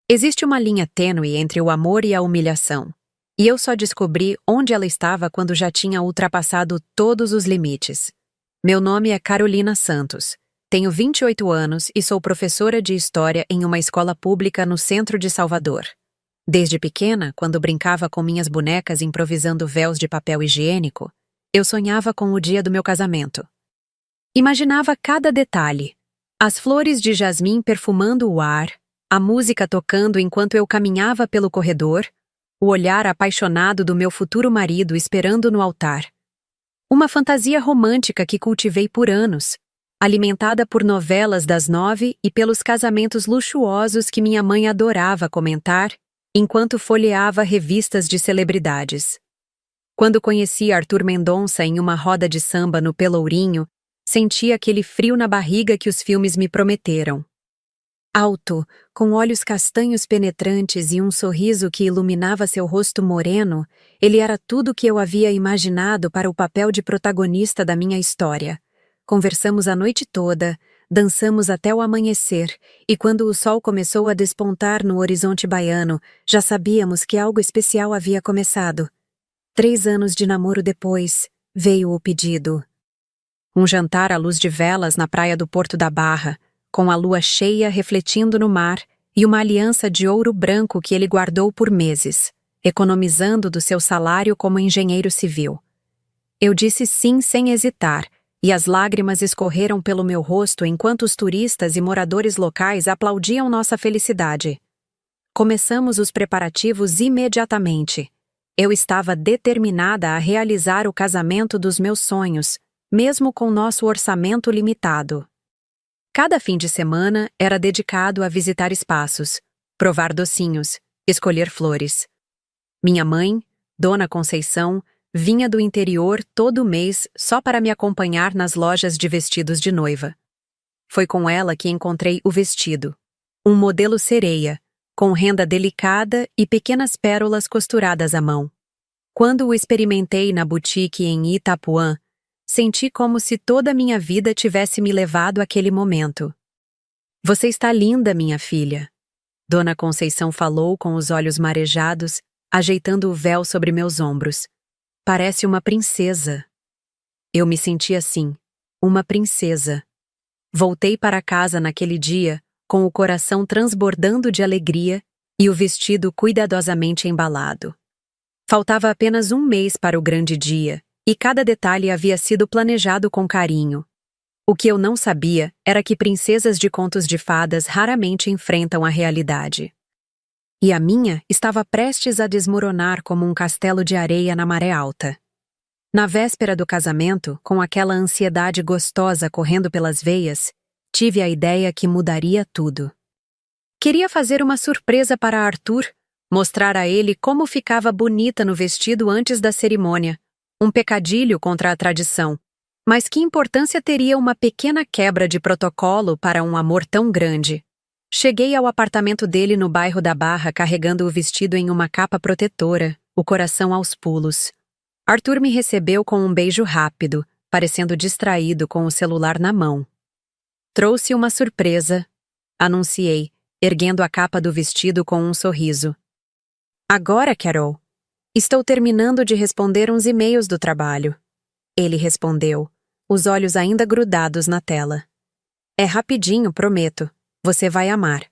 Existe uma linha tênue entre o amor e a humilhação. E eu só descobri onde ela estava quando já tinha ultrapassado todos os limites. Meu nome é Carolina Santos. Tenho 28 anos e sou professora de História em uma escola pública no centro de Salvador. Desde pequena, quando brincava com minhas bonecas improvisando véus de papel higiênico, eu sonhava com o dia do meu casamento. Imaginava cada detalhe: as flores de jasmim perfumando o ar, a música tocando enquanto eu caminhava pelo corredor, o olhar apaixonado do meu futuro marido esperando no altar. Uma fantasia romântica que cultivei por anos, alimentada por novelas das 9 e pelos casamentos luxuosos que minha mãe adorava comentar enquanto folheava revistas de celebridades. Quando conheci Arthur Mendonça em uma roda de samba no Pelourinho, senti aquele frio na barriga que os filmes me prometeram. Alto, com olhos castanhos penetrantes e um sorriso que iluminava seu rosto moreno, ele era tudo o que eu havia imaginado para o papel de protagonista da minha história. Conversamos a noite toda, dançamos até o amanhecer, e quando o sol começou a despontar no horizonte baiano, já sabíamos que algo especial havia começado. 3 anos de namoro depois, veio o pedido. Um jantar à luz de velas na praia do Porto da Barra, com a lua cheia refletindo no mar e uma aliança de ouro branco que ele guardou por meses, economizando do seu salário como engenheiro civil. Eu disse sim sem hesitar, e as lágrimas escorreram pelo meu rosto enquanto os turistas e moradores locais aplaudiam nossa felicidade. Começamos os preparativos imediatamente. Eu estava determinada a realizar o casamento dos meus sonhos, mesmo com nosso orçamento limitado. Cada fim de semana era dedicado a visitar espaços, provar docinhos, escolher flores. Minha mãe, Dona Conceição, vinha do interior todo mês só para me acompanhar nas lojas de vestidos de noiva. Foi com ela que encontrei o vestido, um modelo sereia, com renda delicada e pequenas pérolas costuradas à mão. Quando o experimentei na boutique em Itapuã, senti como se toda a minha vida tivesse me levado àquele momento. "Você está linda, minha filha", Dona Conceição falou com os olhos marejados, ajeitando o véu sobre meus ombros. "Parece uma princesa." Eu me senti assim, uma princesa. Voltei para casa naquele dia, com o coração transbordando de alegria e o vestido cuidadosamente embalado. Faltava apenas um mês para o grande dia, e cada detalhe havia sido planejado com carinho. O que eu não sabia era que princesas de contos de fadas raramente enfrentam a realidade. E a minha estava prestes a desmoronar como um castelo de areia na maré alta. Na véspera do casamento, com aquela ansiedade gostosa correndo pelas veias, tive a ideia que mudaria tudo. Queria fazer uma surpresa para Arthur, mostrar a ele como ficava bonita no vestido antes da cerimônia. Um pecadilho contra a tradição. Mas que importância teria uma pequena quebra de protocolo para um amor tão grande? Cheguei ao apartamento dele no bairro da Barra carregando o vestido em uma capa protetora, o coração aos pulos. Arthur me recebeu com um beijo rápido, parecendo distraído com o celular na mão. "Trouxe uma surpresa", anunciei, erguendo a capa do vestido com um sorriso. "Agora, Carol. Estou terminando de responder uns e-mails do trabalho." Ele respondeu, os olhos ainda grudados na tela. "É rapidinho, prometo. Você vai amar."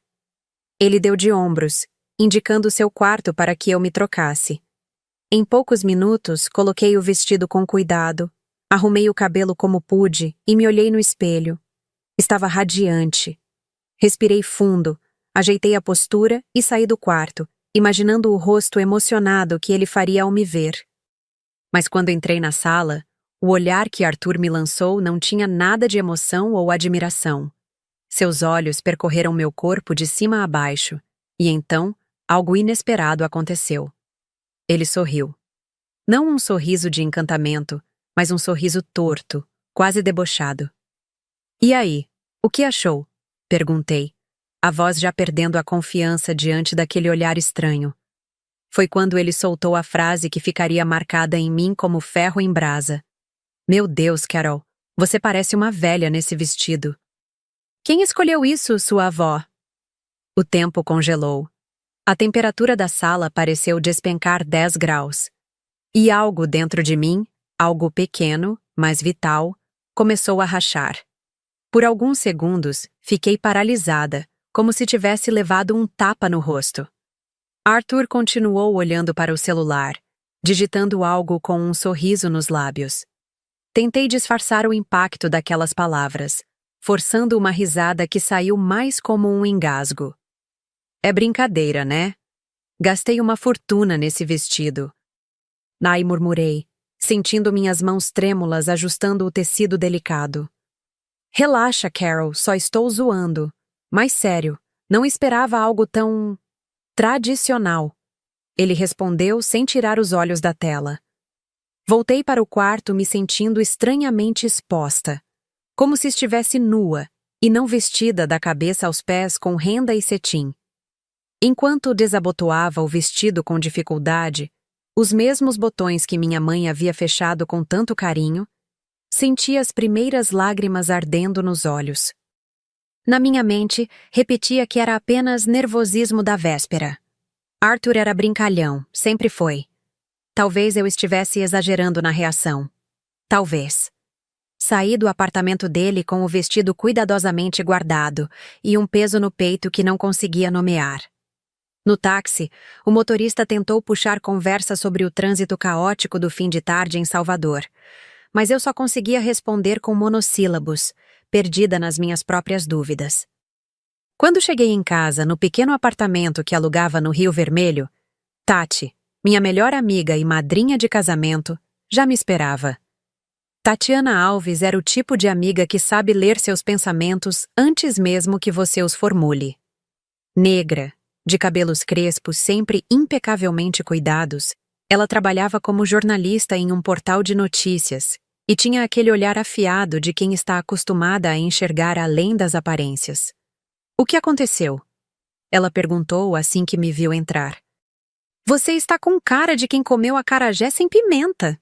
Ele deu de ombros, indicando seu quarto para que eu me trocasse. Em poucos minutos, coloquei o vestido com cuidado, arrumei o cabelo como pude e me olhei no espelho. Estava radiante. Respirei fundo, ajeitei a postura e saí do quarto, imaginando o rosto emocionado que ele faria ao me ver. Mas quando entrei na sala, o olhar que Arthur me lançou não tinha nada de emoção ou admiração. Seus olhos percorreram meu corpo de cima a baixo, e então, algo inesperado aconteceu. Ele sorriu. Não um sorriso de encantamento, mas um sorriso torto, quase debochado. "E aí, o que achou?" perguntei, a voz já perdendo a confiança diante daquele olhar estranho. Foi quando ele soltou a frase que ficaria marcada em mim como ferro em brasa. "Meu Deus, Carol, você parece uma velha nesse vestido." "Quem escolheu isso, sua avó?" O tempo congelou. A temperatura da sala pareceu despencar 10 graus. E algo dentro de mim, algo pequeno, mas vital, começou a rachar. Por alguns segundos, fiquei paralisada, como se tivesse levado um tapa no rosto. Arthur continuou olhando para o celular, digitando algo com um sorriso nos lábios. Tentei disfarçar o impacto daquelas palavras, forçando uma risada que saiu mais como um engasgo. É brincadeira, né? Gastei uma fortuna nesse vestido. Ai, murmurei, sentindo minhas mãos trêmulas ajustando o tecido delicado. Relaxa, Carol, só estou zoando. Mas sério, não esperava algo tão tradicional. Ele respondeu sem tirar os olhos da tela. Voltei para o quarto me sentindo estranhamente exposta, como se estivesse nua e não vestida da cabeça aos pés com renda e cetim. Enquanto desabotoava o vestido com dificuldade, os mesmos botões que minha mãe havia fechado com tanto carinho, senti as primeiras lágrimas ardendo nos olhos. Na minha mente, repetia que era apenas nervosismo da véspera. Arthur era brincalhão, sempre foi. Talvez eu estivesse exagerando na reação. Talvez. Saí do apartamento dele com o vestido cuidadosamente guardado e um peso no peito que não conseguia nomear. No táxi, o motorista tentou puxar conversa sobre o trânsito caótico do fim de tarde em Salvador, mas eu só conseguia responder com monossílabos, perdida nas minhas próprias dúvidas. Quando cheguei em casa, no pequeno apartamento que alugava no Rio Vermelho, Tati, minha melhor amiga e madrinha de casamento, já me esperava. Tatiana Alves era o tipo de amiga que sabe ler seus pensamentos antes mesmo que você os formule. Negra, de cabelos crespos sempre impecavelmente cuidados, ela trabalhava como jornalista em um portal de notícias e tinha aquele olhar afiado de quem está acostumada a enxergar além das aparências. O que aconteceu? Ela perguntou assim que me viu entrar. Você está com cara de quem comeu acarajé sem pimenta.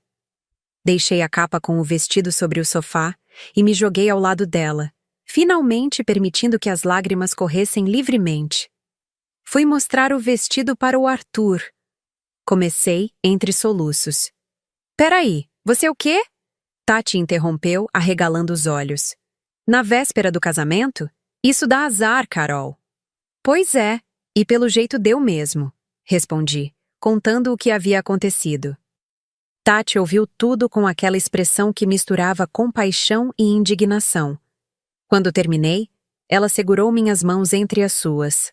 Deixei a capa com o vestido sobre o sofá e me joguei ao lado dela, finalmente permitindo que as lágrimas corressem livremente. Fui mostrar o vestido para o Arthur. Comecei entre soluços. Peraí, você o quê? Tati interrompeu, arregalando os olhos. Na véspera do casamento? Isso dá azar, Carol. Pois é, e pelo jeito deu mesmo, respondi, contando o que havia acontecido. Tati ouviu tudo com aquela expressão que misturava compaixão e indignação. Quando terminei, ela segurou minhas mãos entre as suas.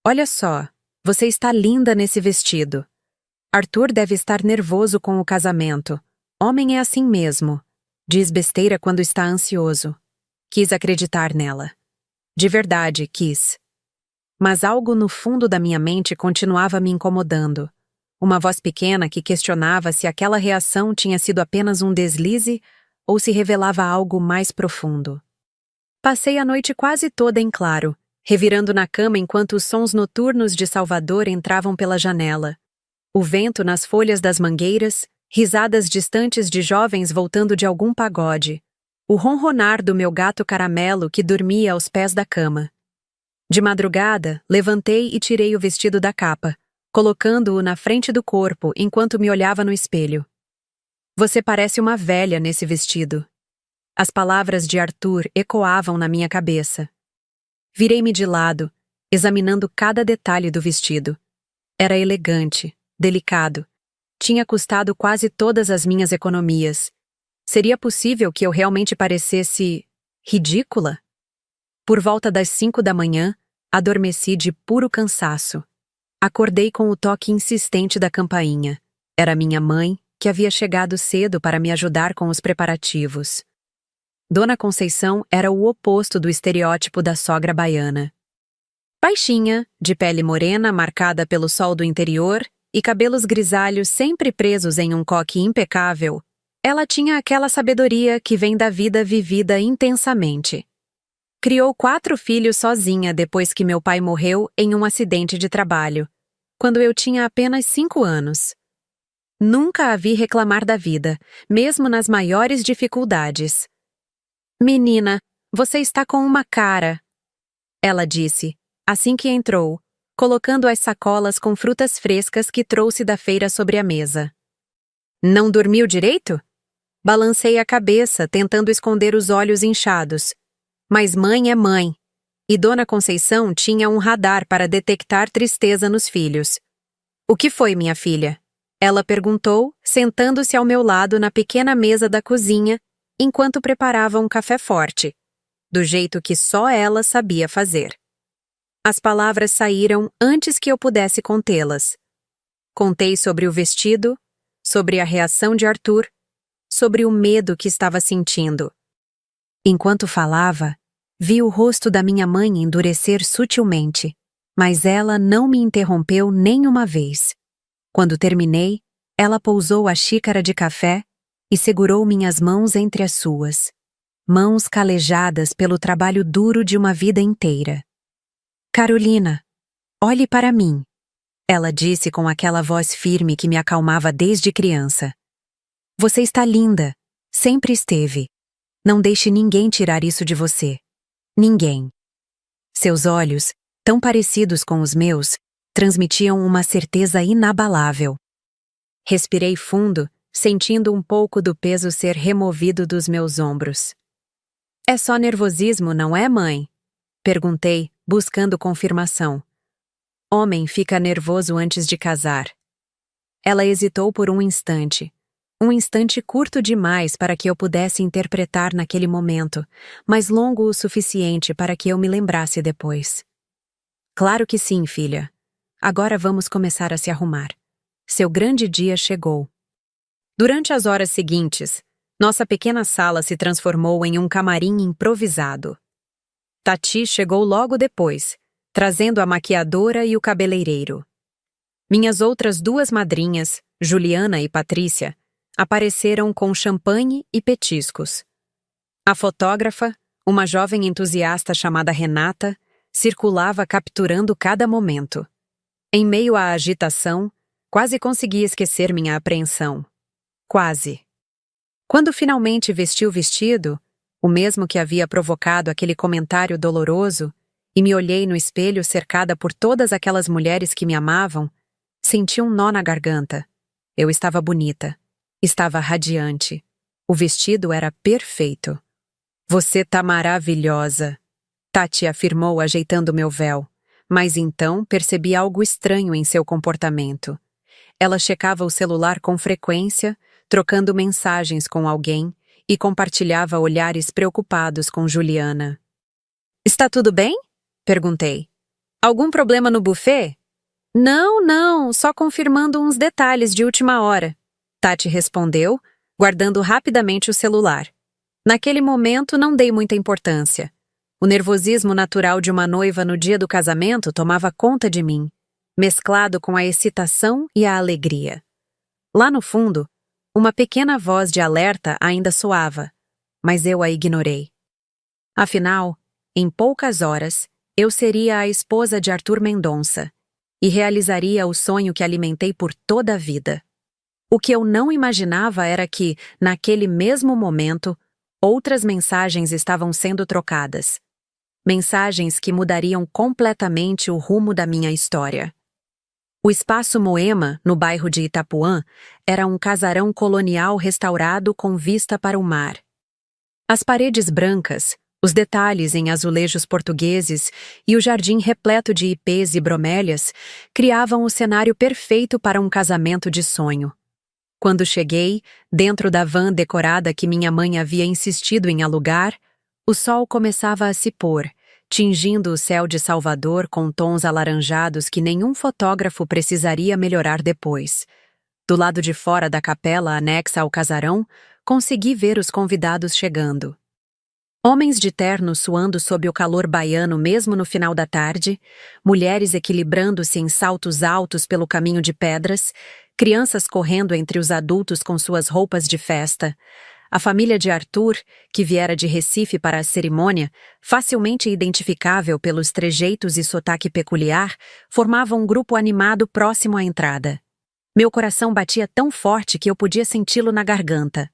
Olha só, você está linda nesse vestido. Arthur deve estar nervoso com o casamento. Homem é assim mesmo. Diz besteira quando está ansioso. Quis acreditar nela. De verdade, quis. Mas algo no fundo da minha mente continuava me incomodando. Uma voz pequena que questionava se aquela reação tinha sido apenas um deslize ou se revelava algo mais profundo. Passei a noite quase toda em claro, revirando na cama enquanto os sons noturnos de Salvador entravam pela janela. O vento nas folhas das mangueiras, risadas distantes de jovens voltando de algum pagode, o ronronar do meu gato caramelo que dormia aos pés da cama. De madrugada, levantei e tirei o vestido da capa, colocando-o na frente do corpo enquanto me olhava no espelho. Você parece uma velha nesse vestido. As palavras de Arthur ecoavam na minha cabeça. Virei-me de lado, examinando cada detalhe do vestido. Era elegante, delicado. Tinha custado quase todas as minhas economias. Seria possível que eu realmente parecesse ridícula? Por volta das 5 da manhã, adormeci de puro cansaço. Acordei com o toque insistente da campainha. Era minha mãe, que havia chegado cedo para me ajudar com os preparativos. Dona Conceição era o oposto do estereótipo da sogra baiana. Baixinha, de pele morena marcada pelo sol do interior e cabelos grisalhos sempre presos em um coque impecável, ela tinha aquela sabedoria que vem da vida vivida intensamente. Criou 4 filhos sozinha depois que meu pai morreu em um acidente de trabalho, quando eu tinha apenas 5 anos. Nunca a vi reclamar da vida, mesmo nas maiores dificuldades. Menina, você está com uma cara, ela disse, assim que entrou, colocando as sacolas com frutas frescas que trouxe da feira sobre a mesa. Não dormiu direito? Balancei a cabeça, tentando esconder os olhos inchados. Mas mãe é mãe. E Dona Conceição tinha um radar para detectar tristeza nos filhos. O que foi, minha filha? Ela perguntou, sentando-se ao meu lado na pequena mesa da cozinha, enquanto preparava um café forte, do jeito que só ela sabia fazer. As palavras saíram antes que eu pudesse contê-las. Contei sobre o vestido, sobre a reação de Arthur, sobre o medo que estava sentindo. Enquanto falava, vi o rosto da minha mãe endurecer sutilmente, mas ela não me interrompeu nem uma vez. Quando terminei, ela pousou a xícara de café e segurou minhas mãos entre as suas, mãos calejadas pelo trabalho duro de uma vida inteira. Carolina, olhe para mim, ela disse com aquela voz firme que me acalmava desde criança. Você está linda, sempre esteve. Não deixe ninguém tirar isso de você. Ninguém. Seus olhos, tão parecidos com os meus, transmitiam uma certeza inabalável. Respirei fundo, sentindo um pouco do peso ser removido dos meus ombros. É só nervosismo, não é, mãe? Perguntei, buscando confirmação. Homem fica nervoso antes de casar. Ela hesitou por um instante curto demais para que eu pudesse interpretar naquele momento, mas longo o suficiente para que eu me lembrasse depois. Claro que sim, filha. Agora vamos começar a se arrumar. Seu grande dia chegou. Durante as horas seguintes, nossa pequena sala se transformou em um camarim improvisado. Tati chegou logo depois, trazendo a maquiadora e o cabeleireiro. Minhas outras duas madrinhas, Juliana e Patrícia, apareceram com champanhe e petiscos. A fotógrafa, uma jovem entusiasta chamada Renata, circulava capturando cada momento. Em meio à agitação, quase consegui esquecer minha apreensão. Quase. Quando finalmente vesti o vestido, o mesmo que havia provocado aquele comentário doloroso, e me olhei no espelho cercada por todas aquelas mulheres que me amavam, senti um nó na garganta. Eu estava bonita. Estava radiante. O vestido era perfeito. Você tá maravilhosa, Tati afirmou ajeitando meu véu, mas então percebi algo estranho em seu comportamento. Ela checava o celular com frequência, trocando mensagens com alguém, e compartilhava olhares preocupados com Juliana. Está tudo bem? Perguntei. Algum problema no buffet? Não, só confirmando uns detalhes de última hora. Tati respondeu, guardando rapidamente o celular. Naquele momento não dei muita importância. O nervosismo natural de uma noiva no dia do casamento tomava conta de mim, mesclado com a excitação e a alegria. Lá no fundo, uma pequena voz de alerta ainda soava, mas eu a ignorei. Afinal, em poucas horas, eu seria a esposa de Arthur Mendonça e realizaria o sonho que alimentei por toda a vida. O que eu não imaginava era que, naquele mesmo momento, outras mensagens estavam sendo trocadas. Mensagens que mudariam completamente o rumo da minha história. O Espaço Moema, no bairro de Itapuã, era um casarão colonial restaurado com vista para o mar. As paredes brancas, os detalhes em azulejos portugueses e o jardim repleto de ipês e bromélias criavam o cenário perfeito para um casamento de sonho. Quando cheguei, dentro da van decorada que minha mãe havia insistido em alugar, o sol começava a se pôr, tingindo o céu de Salvador com tons alaranjados que nenhum fotógrafo precisaria melhorar depois. Do lado de fora da capela anexa ao casarão, consegui ver os convidados chegando. Homens de terno suando sob o calor baiano mesmo no final da tarde, mulheres equilibrando-se em saltos altos pelo caminho de pedras, crianças correndo entre os adultos com suas roupas de festa. A família de Arthur, que viera de Recife para a cerimônia, facilmente identificável pelos trejeitos e sotaque peculiar, formava um grupo animado próximo à entrada. Meu coração batia tão forte que eu podia senti-lo na garganta.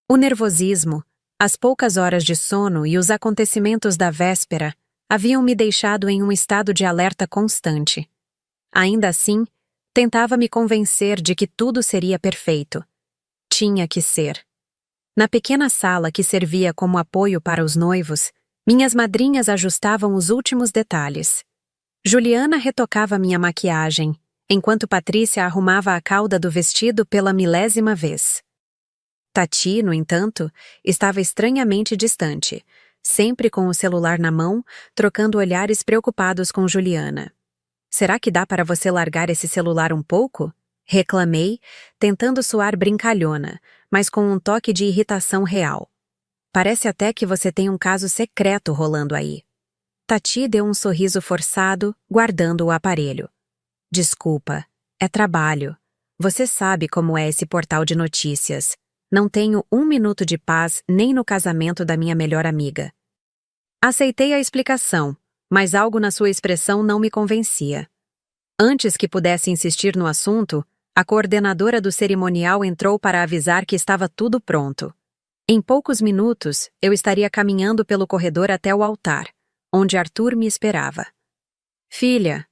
O nervosismo, as poucas horas de sono e os acontecimentos da véspera haviam me deixado em um estado de alerta constante. Ainda assim, tentava me convencer de que tudo seria perfeito. Tinha que ser. Na pequena sala que servia como apoio para os noivos, minhas madrinhas ajustavam os últimos detalhes. Juliana retocava minha maquiagem, enquanto Patrícia arrumava a cauda do vestido pela 1000ª vez. Tati, no entanto, estava estranhamente distante, sempre com o celular na mão, trocando olhares preocupados com Juliana. Será que dá para você largar esse celular um pouco? Reclamei, tentando soar brincalhona, mas com um toque de irritação real. Parece até que você tem um caso secreto rolando aí. Tati deu um sorriso forçado, guardando o aparelho. Desculpa, é trabalho. Você sabe como é esse portal de notícias. Não tenho 1 minuto de paz nem no casamento da minha melhor amiga. Aceitei a explicação, mas algo na sua expressão não me convencia. Antes que pudesse insistir no assunto, a coordenadora do cerimonial entrou para avisar que estava tudo pronto. Em poucos minutos, eu estaria caminhando pelo corredor até o altar, onde Arthur me esperava. Filha,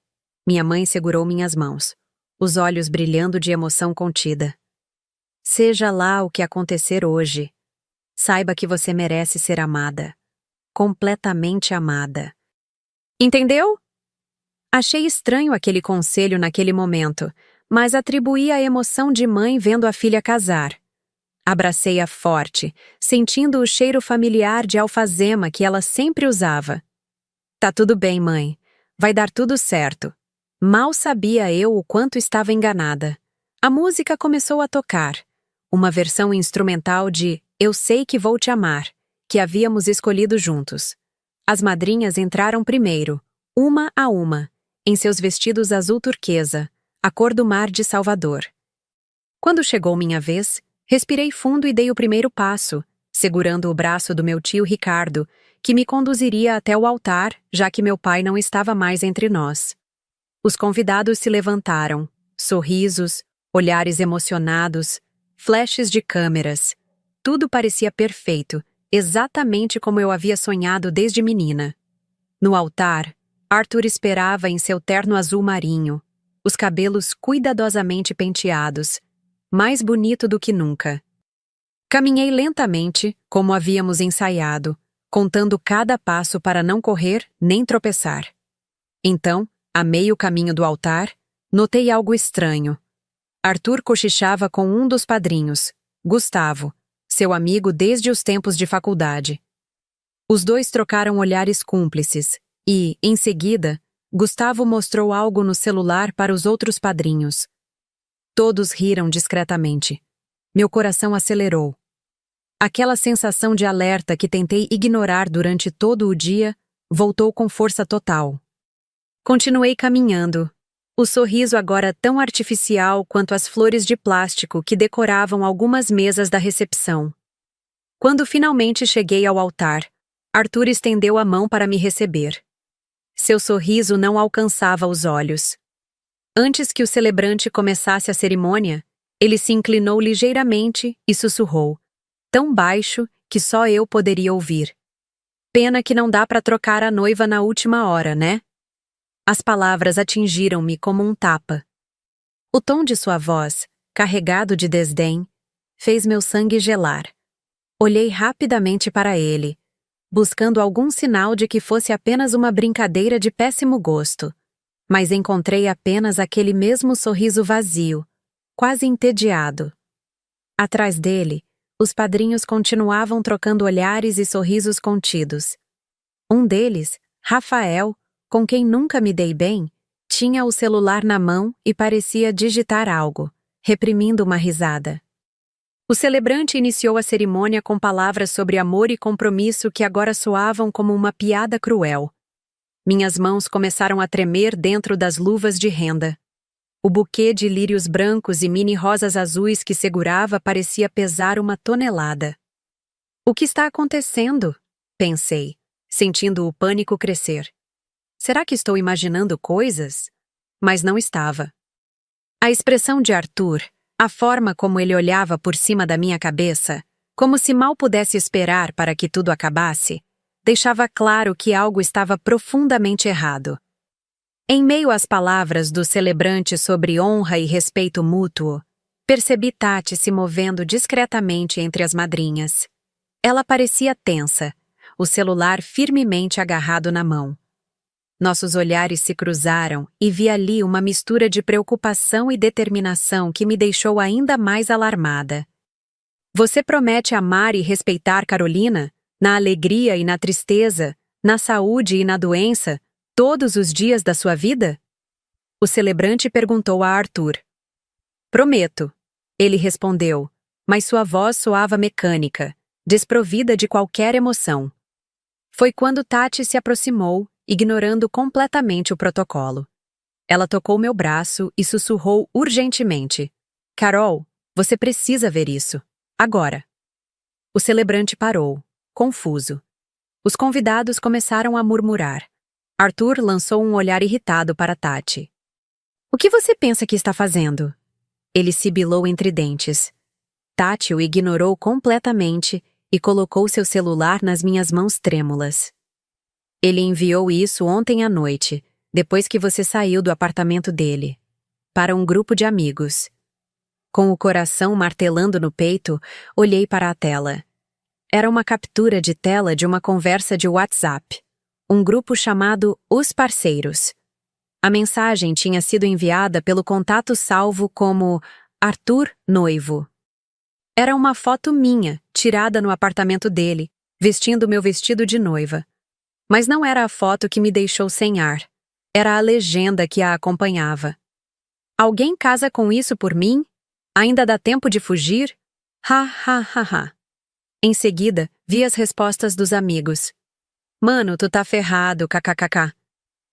minha mãe segurou minhas mãos, os olhos brilhando de emoção contida. Seja lá o que acontecer hoje, saiba que você merece ser amada. Completamente amada. Entendeu? Achei estranho aquele conselho naquele momento, mas atribuí a emoção de mãe vendo a filha casar. Abracei-a forte, sentindo o cheiro familiar de alfazema que ela sempre usava. Tá tudo bem, mãe. Vai dar tudo certo. Mal sabia eu o quanto estava enganada. A música começou a tocar. Uma versão instrumental de Eu Sei Que Vou Te Amar, que havíamos escolhido juntos. As madrinhas entraram primeiro, uma a uma, em seus vestidos azul turquesa, a cor do mar de Salvador. Quando chegou minha vez, respirei fundo e dei o primeiro passo, segurando o braço do meu tio Ricardo, que me conduziria até o altar, já que meu pai não estava mais entre nós. Os convidados se levantaram, sorrisos, olhares emocionados, flashes de câmeras. Tudo parecia perfeito, exatamente como eu havia sonhado desde menina. No altar, Arthur esperava em seu terno azul marinho, os cabelos cuidadosamente penteados, mais bonito do que nunca. Caminhei lentamente, como havíamos ensaiado, contando cada passo para não correr nem tropeçar. Então, a meio caminho do altar, notei algo estranho. Arthur cochichava com um dos padrinhos, Gustavo, seu amigo desde os tempos de faculdade. Os dois trocaram olhares cúmplices e, em seguida, Gustavo mostrou algo no celular para os outros padrinhos. Todos riram discretamente. Meu coração acelerou. Aquela sensação de alerta que tentei ignorar durante todo o dia voltou com força total. Continuei caminhando, o sorriso agora tão artificial quanto as flores de plástico que decoravam algumas mesas da recepção. Quando finalmente cheguei ao altar, Arthur estendeu a mão para me receber. Seu sorriso não alcançava os olhos. Antes que o celebrante começasse a cerimônia, ele se inclinou ligeiramente e sussurrou, tão baixo que só eu poderia ouvir. Pena que não dá para trocar a noiva na última hora, né? As palavras atingiram-me como um tapa. O tom de sua voz, carregado de desdém, fez meu sangue gelar. Olhei rapidamente para ele, buscando algum sinal de que fosse apenas uma brincadeira de péssimo gosto, mas encontrei apenas aquele mesmo sorriso vazio, quase entediado. Atrás dele, os padrinhos continuavam trocando olhares e sorrisos contidos. Um deles, Rafael, com quem nunca me dei bem, tinha o celular na mão e parecia digitar algo, reprimindo uma risada. O celebrante iniciou a cerimônia com palavras sobre amor e compromisso que agora soavam como uma piada cruel. Minhas mãos começaram a tremer dentro das luvas de renda. O buquê de lírios brancos e mini rosas azuis que segurava parecia pesar 1 tonelada. O que está acontecendo? Pensei, sentindo o pânico crescer. Será que estou imaginando coisas? Mas não estava. A expressão de Arthur, a forma como ele olhava por cima da minha cabeça, como se mal pudesse esperar para que tudo acabasse, deixava claro que algo estava profundamente errado. Em meio às palavras do celebrante sobre honra e respeito mútuo, percebi Tati se movendo discretamente entre as madrinhas. Ela parecia tensa, o celular firmemente agarrado na mão. Nossos olhares se cruzaram e vi ali uma mistura de preocupação e determinação que me deixou ainda mais alarmada. Você promete amar e respeitar Carolina, na alegria e na tristeza, na saúde e na doença, todos os dias da sua vida? O celebrante perguntou a Arthur. Prometo, ele respondeu, mas sua voz soava mecânica, desprovida de qualquer emoção. Foi quando Tati se aproximou, ignorando completamente o protocolo. Ela tocou meu braço e sussurrou urgentemente. Carol, você precisa ver isso. Agora. O celebrante parou, confuso. Os convidados começaram a murmurar. Arthur lançou um olhar irritado para Tati. O que você pensa que está fazendo? Ele sibilou entre dentes. Tati o ignorou completamente e colocou seu celular nas minhas mãos trêmulas. Ele enviou isso ontem à noite, depois que você saiu do apartamento dele, para um grupo de amigos. Com o coração martelando no peito, olhei para a tela. Era uma captura de tela de uma conversa de WhatsApp, um grupo chamado Os Parceiros. A mensagem tinha sido enviada pelo contato salvo como Arthur Noivo. Era uma foto minha, tirada no apartamento dele, vestindo meu vestido de noiva. Mas não era a foto que me deixou sem ar. Era a legenda que a acompanhava. Alguém casa com isso por mim? Ainda dá tempo de fugir? Ha, ha, ha, ha. Em seguida, vi as respostas dos amigos. Mano, tu tá ferrado, kkkk.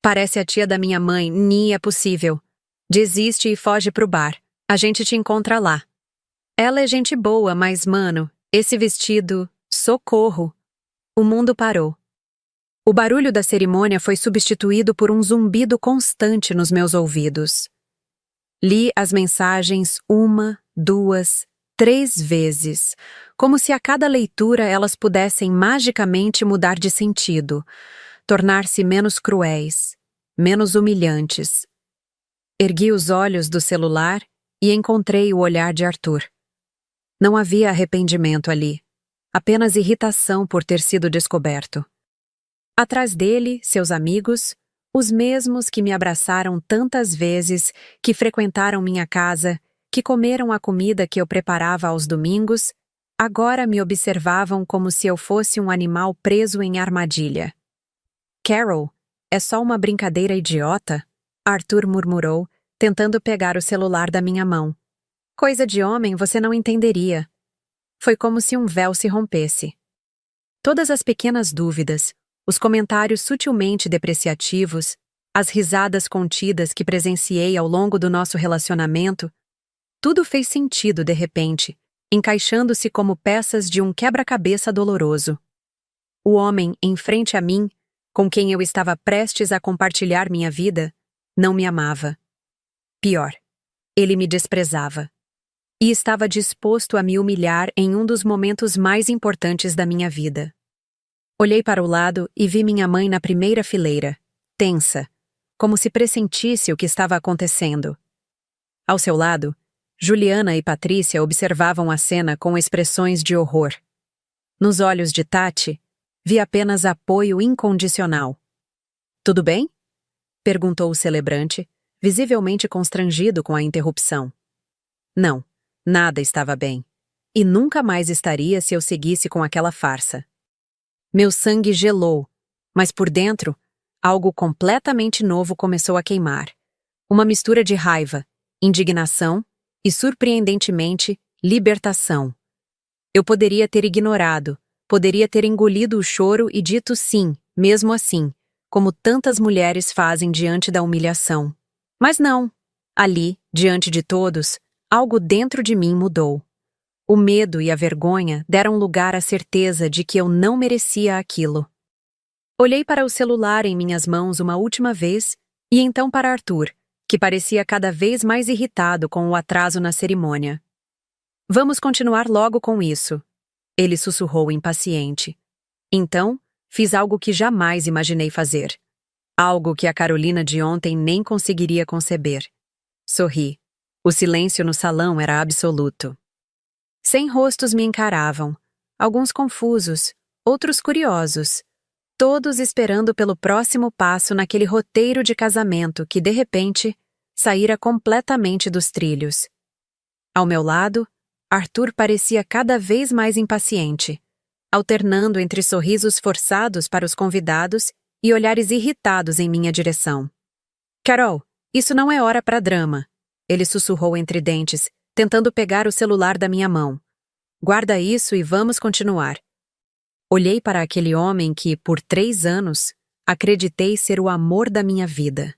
Parece a tia da minha mãe, nem é possível. Desiste e foge pro bar. A gente te encontra lá. Ela é gente boa, mas, mano, esse vestido... Socorro! O mundo parou. O barulho da cerimônia foi substituído por um zumbido constante nos meus ouvidos. Li as mensagens 1, 2, 3 vezes, como se a cada leitura elas pudessem magicamente mudar de sentido, tornar-se menos cruéis, menos humilhantes. Ergui os olhos do celular e encontrei o olhar de Arthur. Não havia arrependimento ali, apenas irritação por ter sido descoberto. Atrás dele, seus amigos, os mesmos que me abraçaram tantas vezes, que frequentaram minha casa, que comeram a comida que eu preparava aos domingos, agora me observavam como se eu fosse um animal preso em armadilha. Carol, é só uma brincadeira idiota? Arthur murmurou, tentando pegar o celular da minha mão. Coisa de homem você não entenderia. Foi como se um véu se rompesse. Todas as pequenas dúvidas, os comentários sutilmente depreciativos, as risadas contidas que presenciei ao longo do nosso relacionamento, tudo fez sentido de repente, encaixando-se como peças de um quebra-cabeça doloroso. O homem em frente a mim, com quem eu estava prestes a compartilhar minha vida, não me amava. Pior, ele me desprezava. E estava disposto a me humilhar em um dos momentos mais importantes da minha vida. Olhei para o lado e vi minha mãe na primeira fileira, tensa, como se pressentisse o que estava acontecendo. Ao seu lado, Juliana e Patrícia observavam a cena com expressões de horror. Nos olhos de Tati, vi apenas apoio incondicional. Tudo bem? Perguntou o celebrante, visivelmente constrangido com a interrupção. Não, nada estava bem. E nunca mais estaria se eu seguisse com aquela farsa. Meu sangue gelou, mas por dentro, algo completamente novo começou a queimar. Uma mistura de raiva, indignação e, surpreendentemente, libertação. Eu poderia ter ignorado, poderia ter engolido o choro e dito sim, mesmo assim, como tantas mulheres fazem diante da humilhação. Mas não. Ali, diante de todos, algo dentro de mim mudou. O medo e a vergonha deram lugar à certeza de que eu não merecia aquilo. Olhei para o celular em minhas mãos uma última vez e então para Arthur, que parecia cada vez mais irritado com o atraso na cerimônia. Vamos continuar logo com isso, ele sussurrou impaciente. Então, fiz algo que jamais imaginei fazer. Algo que a Carolina de ontem nem conseguiria conceber. Sorri. O silêncio no salão era absoluto. 100 rostos me encaravam, alguns confusos, outros curiosos, todos esperando pelo próximo passo naquele roteiro de casamento que, de repente, saíra completamente dos trilhos. Ao meu lado, Arthur parecia cada vez mais impaciente, alternando entre sorrisos forçados para os convidados e olhares irritados em minha direção. Carol, isso não é hora para drama, ele sussurrou entre dentes, tentando pegar o celular da minha mão. Guarda isso e vamos continuar. Olhei para aquele homem que, por 3 anos, acreditei ser o amor da minha vida.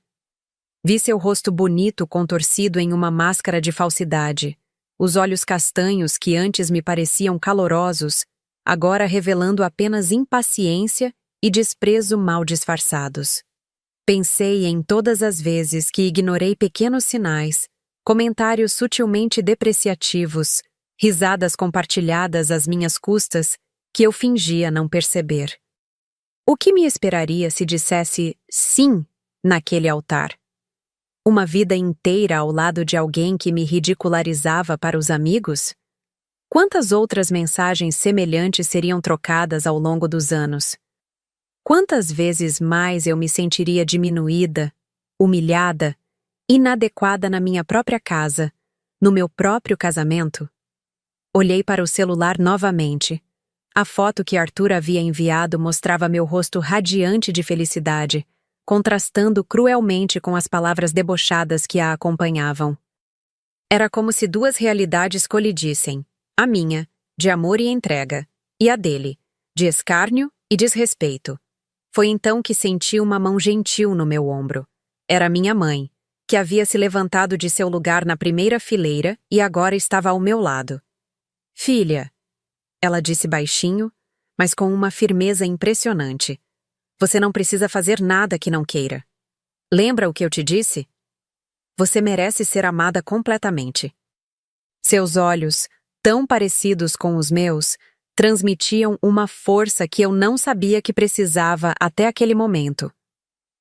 Vi seu rosto bonito contorcido em uma máscara de falsidade, os olhos castanhos que antes me pareciam calorosos, agora revelando apenas impaciência e desprezo mal disfarçados. Pensei em todas as vezes que ignorei pequenos sinais, comentários sutilmente depreciativos, risadas compartilhadas às minhas custas, que eu fingia não perceber. O que me esperaria se dissesse sim naquele altar? Uma vida inteira ao lado de alguém que me ridicularizava para os amigos? Quantas outras mensagens semelhantes seriam trocadas ao longo dos anos? Quantas vezes mais eu me sentiria diminuída, humilhada, inadequada na minha própria casa, no meu próprio casamento? Olhei para o celular novamente. A foto que Arthur havia enviado mostrava meu rosto radiante de felicidade, contrastando cruelmente com as palavras debochadas que a acompanhavam. Era como se 2 realidades colidissem, a minha, de amor e entrega, e a dele, de escárnio e desrespeito. Foi então que senti uma mão gentil no meu ombro. Era minha mãe, que havia se levantado de seu lugar na primeira fileira e agora estava ao meu lado. Filha, ela disse baixinho, mas com uma firmeza impressionante. Você não precisa fazer nada que não queira. Lembra o que eu te disse? Você merece ser amada completamente. Seus olhos, tão parecidos com os meus, transmitiam uma força que eu não sabia que precisava até aquele momento.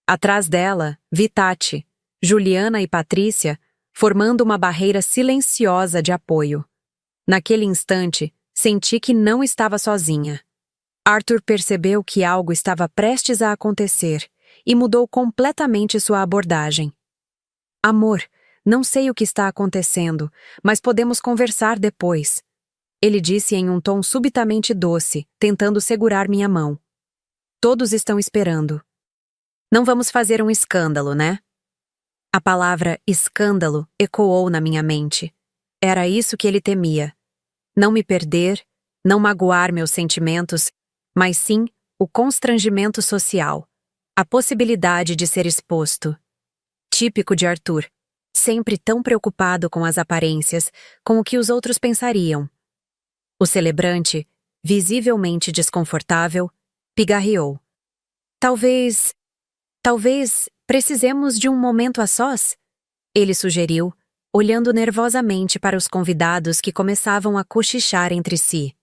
Atrás dela, vi Tati, Juliana e Patrícia, formando uma barreira silenciosa de apoio. Naquele instante, senti que não estava sozinha. Arthur percebeu que algo estava prestes a acontecer e mudou completamente sua abordagem. Amor, não sei o que está acontecendo, mas podemos conversar depois. Ele disse em um tom subitamente doce, tentando segurar minha mão. Todos estão esperando. Não vamos fazer um escândalo, né? A palavra escândalo ecoou na minha mente. Era isso que ele temia. Não me perder, não magoar meus sentimentos, mas sim o constrangimento social, a possibilidade de ser exposto. Típico de Arthur, sempre tão preocupado com as aparências, com o que os outros pensariam. O celebrante, visivelmente desconfortável, pigarreou. Talvez precisemos de um momento a sós? Ele sugeriu, olhando nervosamente para os convidados que começavam a cochichar entre si.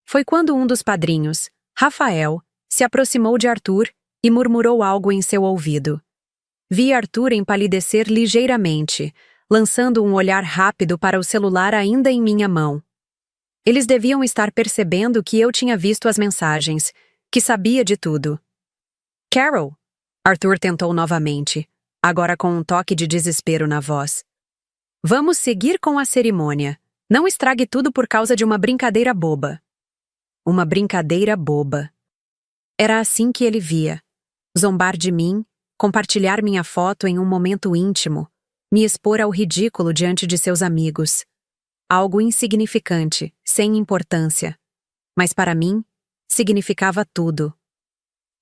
Foi quando um dos padrinhos, Rafael, se aproximou de Arthur e murmurou algo em seu ouvido. Vi Arthur empalidecer ligeiramente, lançando um olhar rápido para o celular ainda em minha mão. Eles deviam estar percebendo que eu tinha visto as mensagens, que sabia de tudo. Carol, Arthur tentou novamente, agora com um toque de desespero na voz. Vamos seguir com a cerimônia. Não estrague tudo por causa de uma brincadeira boba. Uma brincadeira boba. Era assim que ele via. Zombar de mim, compartilhar minha foto em um momento íntimo, me expor ao ridículo diante de seus amigos. Algo insignificante, sem importância. Mas para mim, significava tudo.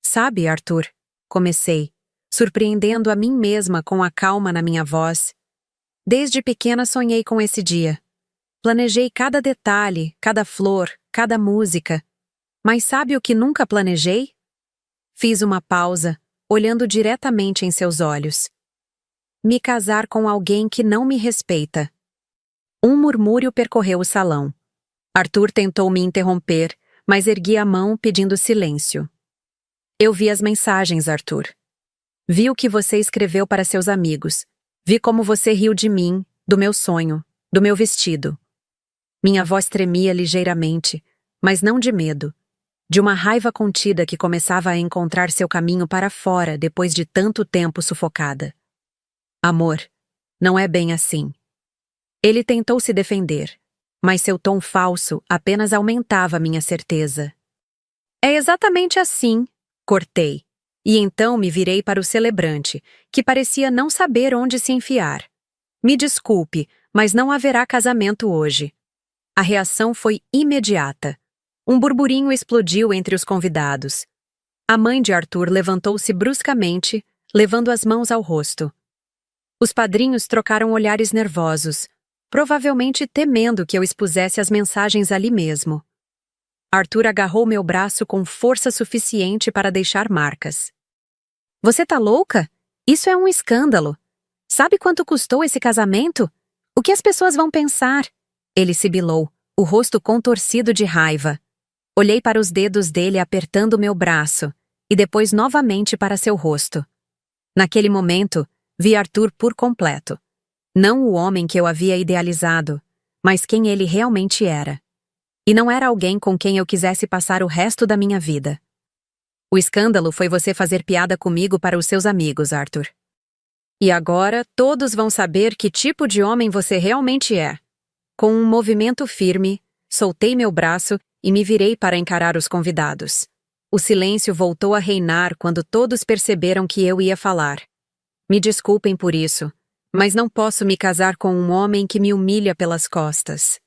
Sabe, Arthur, comecei, surpreendendo a mim mesma com a calma na minha voz. Desde pequena sonhei com esse dia. Planejei cada detalhe, cada flor, cada música. Mas sabe o que nunca planejei? Fiz uma pausa, olhando diretamente em seus olhos. Me casar com alguém que não me respeita. Um murmúrio percorreu o salão. Arthur tentou me interromper, mas ergui a mão pedindo silêncio. Eu vi as mensagens, Arthur. Vi o que você escreveu para seus amigos. Vi como você riu de mim, do meu sonho, do meu vestido. Minha voz tremia ligeiramente, mas não de medo, de uma raiva contida que começava a encontrar seu caminho para fora depois de tanto tempo sufocada. Amor, não é bem assim. Ele tentou se defender, mas seu tom falso apenas aumentava minha certeza. É exatamente assim, cortei, e então me virei para o celebrante, que parecia não saber onde se enfiar. Me desculpe, mas não haverá casamento hoje. A reação foi imediata. Um burburinho explodiu entre os convidados. A mãe de Arthur levantou-se bruscamente, levando as mãos ao rosto. Os padrinhos trocaram olhares nervosos, provavelmente temendo que eu expusesse as mensagens ali mesmo. Arthur agarrou meu braço com força suficiente para deixar marcas. Você tá louca? Isso é um escândalo. Sabe quanto custou esse casamento? O que as pessoas vão pensar? Ele sibilou, o rosto contorcido de raiva. Olhei para os dedos dele apertando meu braço, e depois novamente para seu rosto. Naquele momento, vi Arthur por completo. Não o homem que eu havia idealizado, mas quem ele realmente era. E não era alguém com quem eu quisesse passar o resto da minha vida. O escândalo foi você fazer piada comigo para os seus amigos, Arthur. E agora todos vão saber que tipo de homem você realmente é. Com um movimento firme, soltei meu braço e me virei para encarar os convidados. O silêncio voltou a reinar quando todos perceberam que eu ia falar. Me desculpem por isso, mas não posso me casar com um homem que me humilha pelas costas.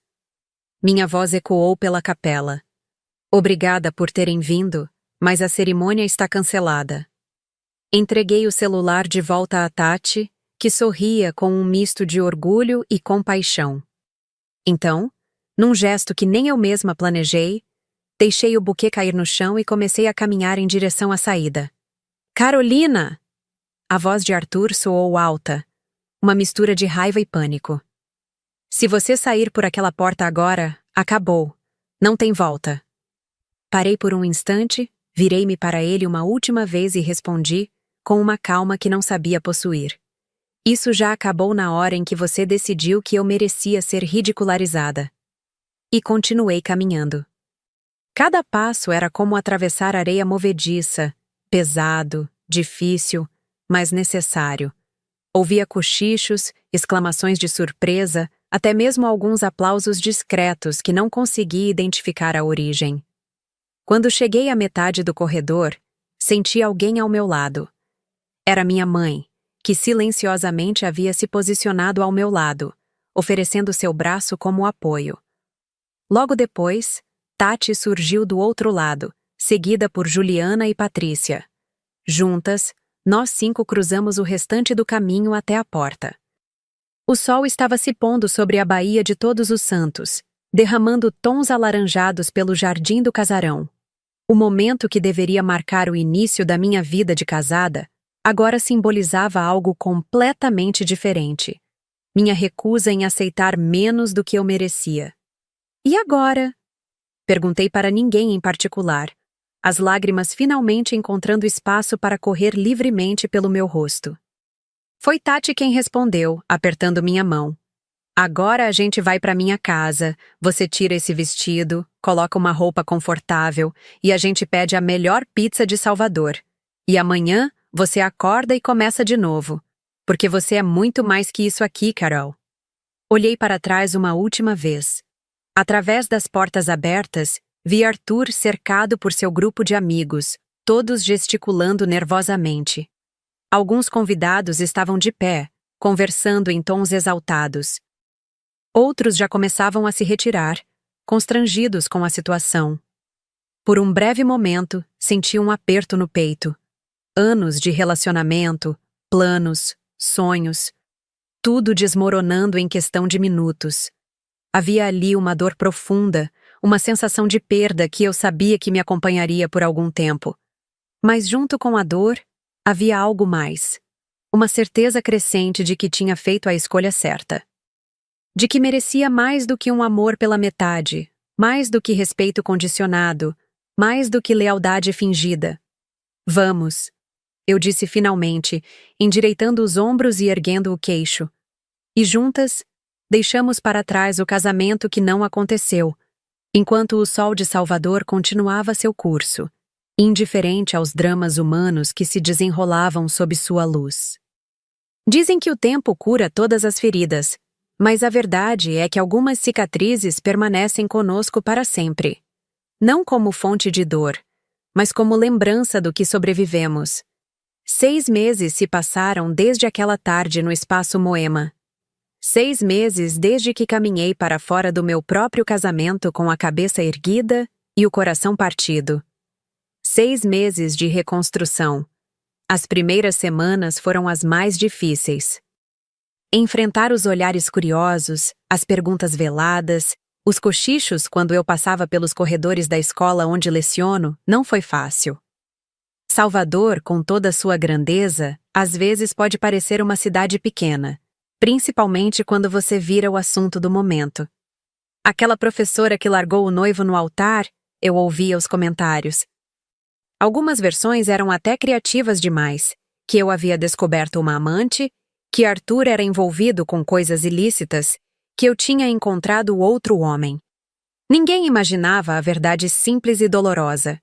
Minha voz ecoou pela capela. Obrigada por terem vindo, mas a cerimônia está cancelada. Entreguei o celular de volta a Tati, que sorria com um misto de orgulho e compaixão. Então, num gesto que nem eu mesma planejei, deixei o buquê cair no chão e comecei a caminhar em direção à saída. Carolina! A voz de Arthur soou alta, uma mistura de raiva e pânico. Se você sair por aquela porta agora, acabou. Não tem volta. Parei por um instante, virei-me para ele uma última vez e respondi, com uma calma que não sabia possuir. Isso já acabou na hora em que você decidiu que eu merecia ser ridicularizada. E continuei caminhando. Cada passo era como atravessar areia movediça, pesado, difícil, mas necessário. Ouvia cochichos, exclamações de surpresa, até mesmo alguns aplausos discretos que não consegui identificar a origem. Quando cheguei à metade do corredor, senti alguém ao meu lado. Era minha mãe, que silenciosamente havia se posicionado ao meu lado, oferecendo seu braço como apoio. Logo depois, Tati surgiu do outro lado, seguida por Juliana e Patrícia. Juntas, nós 5 cruzamos o restante do caminho até a porta. O sol estava se pondo sobre a Baía de Todos os Santos, derramando tons alaranjados pelo jardim do casarão. O momento que deveria marcar o início da minha vida de casada, agora simbolizava algo completamente diferente. Minha recusa em aceitar menos do que eu merecia. E agora? Perguntei para ninguém em particular, as lágrimas finalmente encontrando espaço para correr livremente pelo meu rosto. Foi Tati quem respondeu, apertando minha mão. Agora a gente vai para minha casa, você tira esse vestido, coloca uma roupa confortável e a gente pede a melhor pizza de Salvador. E amanhã você acorda e começa de novo, porque você é muito mais que isso aqui, Carol. Olhei para trás uma última vez. Através das portas abertas, vi Arthur cercado por seu grupo de amigos, todos gesticulando nervosamente. Alguns convidados estavam de pé, conversando em tons exaltados. Outros já começavam a se retirar, constrangidos com a situação. Por um breve momento, senti um aperto no peito. Anos de relacionamento, planos, sonhos, tudo desmoronando em questão de minutos. Havia ali uma dor profunda, uma sensação de perda que eu sabia que me acompanharia por algum tempo. Mas junto com a dor, havia algo mais. Uma certeza crescente de que tinha feito a escolha certa. De que merecia mais do que um amor pela metade, mais do que respeito condicionado, mais do que lealdade fingida. Vamos, eu disse finalmente, endireitando os ombros e erguendo o queixo. E juntas, deixamos para trás o casamento que não aconteceu, enquanto o sol de Salvador continuava seu curso, indiferente aos dramas humanos que se desenrolavam sob sua luz. Dizem que o tempo cura todas as feridas, mas a verdade é que algumas cicatrizes permanecem conosco para sempre. Não como fonte de dor, mas como lembrança do que sobrevivemos. 6 meses se passaram desde aquela tarde no espaço Moema. 6 meses desde que caminhei para fora do meu próprio casamento com a cabeça erguida e o coração partido. 6 meses de reconstrução. As primeiras semanas foram as mais difíceis. Enfrentar os olhares curiosos, as perguntas veladas, os cochichos quando eu passava pelos corredores da escola onde leciono, não foi fácil. Salvador, com toda a sua grandeza, às vezes pode parecer uma cidade pequena, principalmente quando você vira o assunto do momento. Aquela professora que largou o noivo no altar, eu ouvia os comentários. Algumas versões eram até criativas demais, que eu havia descoberto uma amante, que Arthur era envolvido com coisas ilícitas, que eu tinha encontrado outro homem. Ninguém imaginava a verdade simples e dolorosa.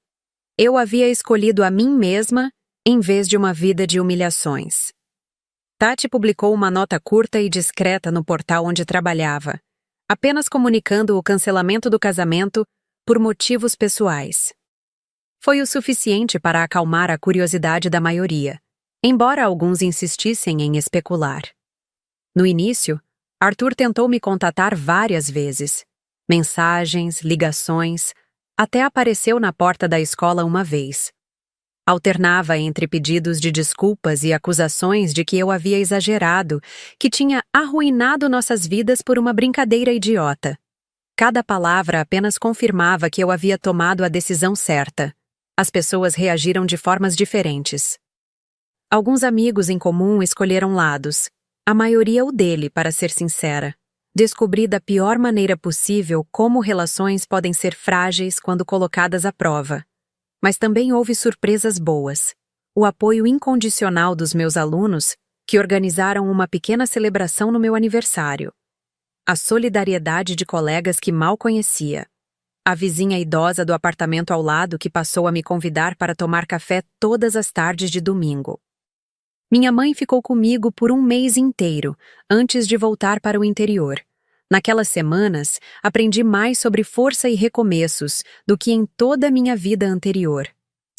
Eu havia escolhido a mim mesma em vez de uma vida de humilhações. Tati publicou uma nota curta e discreta no portal onde trabalhava, apenas comunicando o cancelamento do casamento por motivos pessoais. Foi o suficiente para acalmar a curiosidade da maioria, embora alguns insistissem em especular. No início, Arthur tentou me contatar várias vezes. Mensagens, ligações, até apareceu na porta da escola uma vez. Alternava entre pedidos de desculpas e acusações de que eu havia exagerado, que tinha arruinado nossas vidas por uma brincadeira idiota. Cada palavra apenas confirmava que eu havia tomado a decisão certa. As pessoas reagiram de formas diferentes. Alguns amigos em comum escolheram lados, a maioria o dele, para ser sincera. Descobri da pior maneira possível como relações podem ser frágeis quando colocadas à prova. Mas também houve surpresas boas. O apoio incondicional dos meus alunos, que organizaram uma pequena celebração no meu aniversário. A solidariedade de colegas que mal conhecia. A vizinha idosa do apartamento ao lado que passou a me convidar para tomar café todas as tardes de domingo. Minha mãe ficou comigo por 1 mês inteiro, antes de voltar para o interior. Naquelas semanas, aprendi mais sobre força e recomeços do que em toda a minha vida anterior.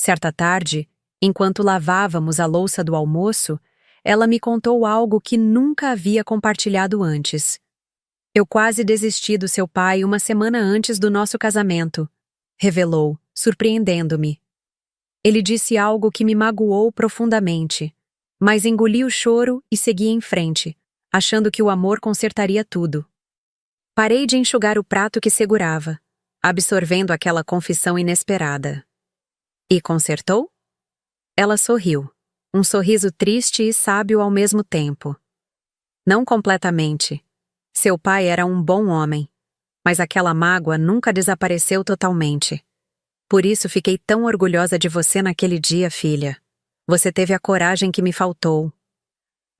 Certa tarde, enquanto lavávamos a louça do almoço, ela me contou algo que nunca havia compartilhado antes. Eu quase desisti do seu pai 1 semana antes do nosso casamento, revelou, surpreendendo-me. Ele disse algo que me magoou profundamente, mas engoli o choro e segui em frente, achando que o amor consertaria tudo. Parei de enxugar o prato que segurava, absorvendo aquela confissão inesperada. E consertou? Ela sorriu, um sorriso triste e sábio ao mesmo tempo. Não completamente. Seu pai era um bom homem, mas aquela mágoa nunca desapareceu totalmente. Por isso fiquei tão orgulhosa de você naquele dia, filha. Você teve a coragem que me faltou.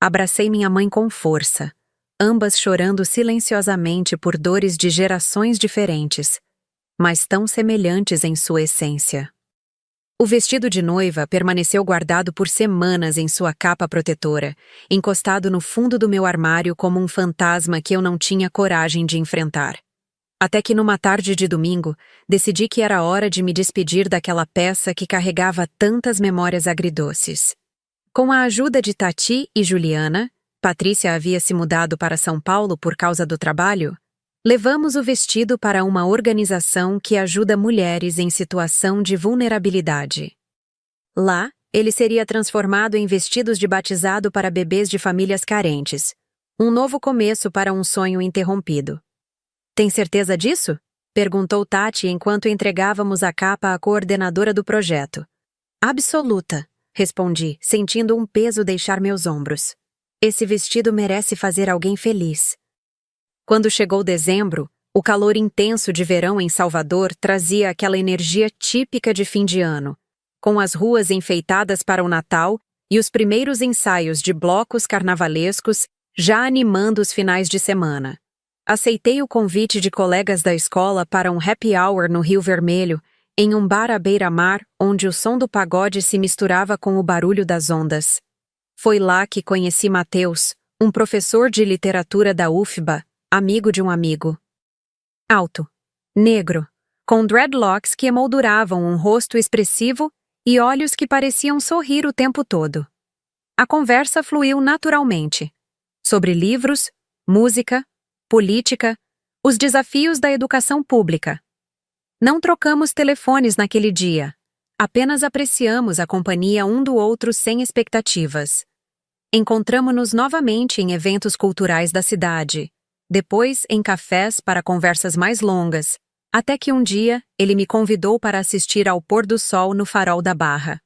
Abracei minha mãe com força, ambas chorando silenciosamente por dores de gerações diferentes, mas tão semelhantes em sua essência. O vestido de noiva permaneceu guardado por semanas em sua capa protetora, encostado no fundo do meu armário como um fantasma que eu não tinha coragem de enfrentar. Até que numa tarde de domingo, decidi que era hora de me despedir daquela peça que carregava tantas memórias agridoces. Com a ajuda de Tati e Juliana, Patrícia havia se mudado para São Paulo por causa do trabalho, levamos o vestido para uma organização que ajuda mulheres em situação de vulnerabilidade. Lá, ele seria transformado em vestidos de batizado para bebês de famílias carentes, um novo começo para um sonho interrompido. Tem certeza disso? Perguntou Tati enquanto entregávamos a capa à coordenadora do projeto. Absoluta, respondi, sentindo um peso deixar meus ombros. Esse vestido merece fazer alguém feliz. Quando chegou dezembro, o calor intenso de verão em Salvador trazia aquela energia típica de fim de ano, com as ruas enfeitadas para o Natal e os primeiros ensaios de blocos carnavalescos já animando os finais de semana. Aceitei o convite de colegas da escola para um happy hour no Rio Vermelho, em um bar à beira-mar onde o som do pagode se misturava com o barulho das ondas. Foi lá que conheci Matheus, um professor de literatura da UFBA, amigo de um amigo. Alto, negro, com dreadlocks que emolduravam um rosto expressivo e olhos que pareciam sorrir o tempo todo. A conversa fluiu naturalmente, sobre livros, música, política, os desafios da educação pública. Não trocamos telefones naquele dia, apenas apreciamos a companhia um do outro sem expectativas. Encontramo-nos novamente em eventos culturais da cidade, depois em cafés para conversas mais longas, até que um dia ele me convidou para assistir ao pôr do sol no farol da Barra.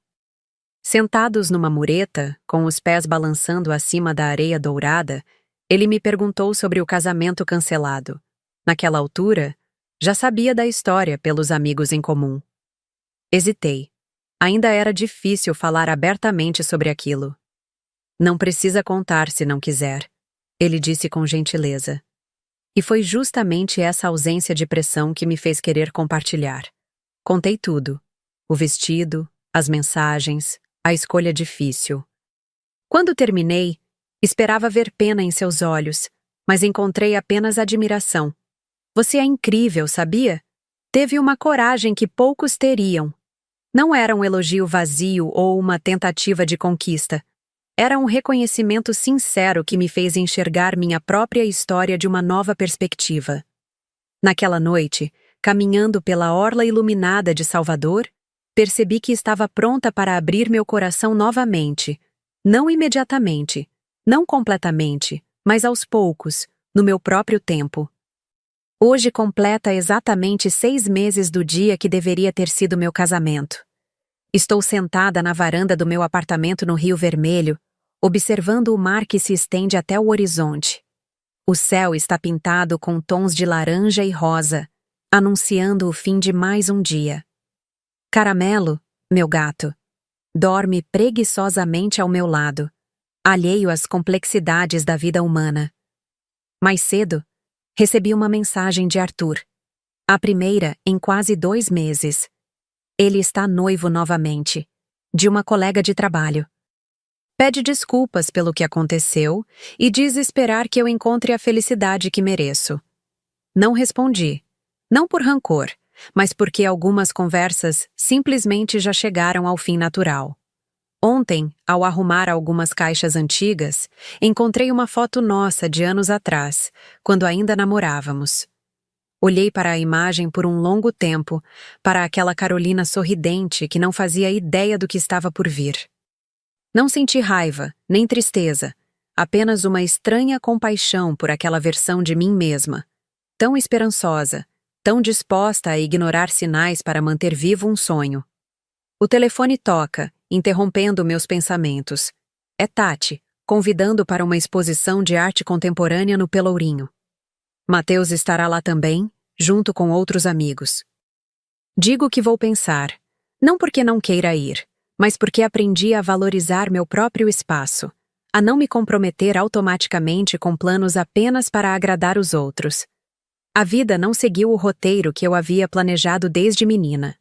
Sentados numa mureta, com os pés balançando acima da areia dourada, ele me perguntou sobre o casamento cancelado. Naquela altura, já sabia da história pelos amigos em comum. Hesitei. Ainda era difícil falar abertamente sobre aquilo. Não precisa contar se não quiser, ele disse com gentileza. E foi justamente essa ausência de pressão que me fez querer compartilhar. Contei tudo. O vestido, as mensagens, a escolha difícil. Quando terminei, esperava ver pena em seus olhos, mas encontrei apenas admiração. Você é incrível, sabia? Teve uma coragem que poucos teriam. Não era um elogio vazio ou uma tentativa de conquista. Era um reconhecimento sincero que me fez enxergar minha própria história de uma nova perspectiva. Naquela noite, caminhando pela orla iluminada de Salvador, percebi que estava pronta para abrir meu coração novamente. Não imediatamente, não completamente, mas aos poucos, no meu próprio tempo. Hoje completa exatamente 6 meses do dia que deveria ter sido meu casamento. Estou sentada na varanda do meu apartamento no Rio Vermelho, observando o mar que se estende até o horizonte. O céu está pintado com tons de laranja e rosa, anunciando o fim de mais um dia. Caramelo, meu gato, dorme preguiçosamente ao meu lado, alheio às complexidades da vida humana. Mais cedo, recebi uma mensagem de Arthur. A primeira em quase 2 meses. Ele está noivo novamente, de uma colega de trabalho. Pede desculpas pelo que aconteceu e diz esperar que eu encontre a felicidade que mereço. Não respondi, não por rancor, mas porque algumas conversas simplesmente já chegaram ao fim natural. Ontem, ao arrumar algumas caixas antigas, encontrei uma foto nossa de anos atrás, quando ainda namorávamos. Olhei para a imagem por um longo tempo, para aquela Carolina sorridente que não fazia ideia do que estava por vir. Não senti raiva, nem tristeza, apenas uma estranha compaixão por aquela versão de mim mesma, tão esperançosa, tão disposta a ignorar sinais para manter vivo um sonho. O telefone toca, interrompendo meus pensamentos. É Tati, convidando para uma exposição de arte contemporânea no Pelourinho. Matheus estará lá também, junto com outros amigos. Digo que vou pensar, não porque não queira ir, mas porque aprendi a valorizar meu próprio espaço, a não me comprometer automaticamente com planos apenas para agradar os outros. A vida não seguiu o roteiro que eu havia planejado desde menina.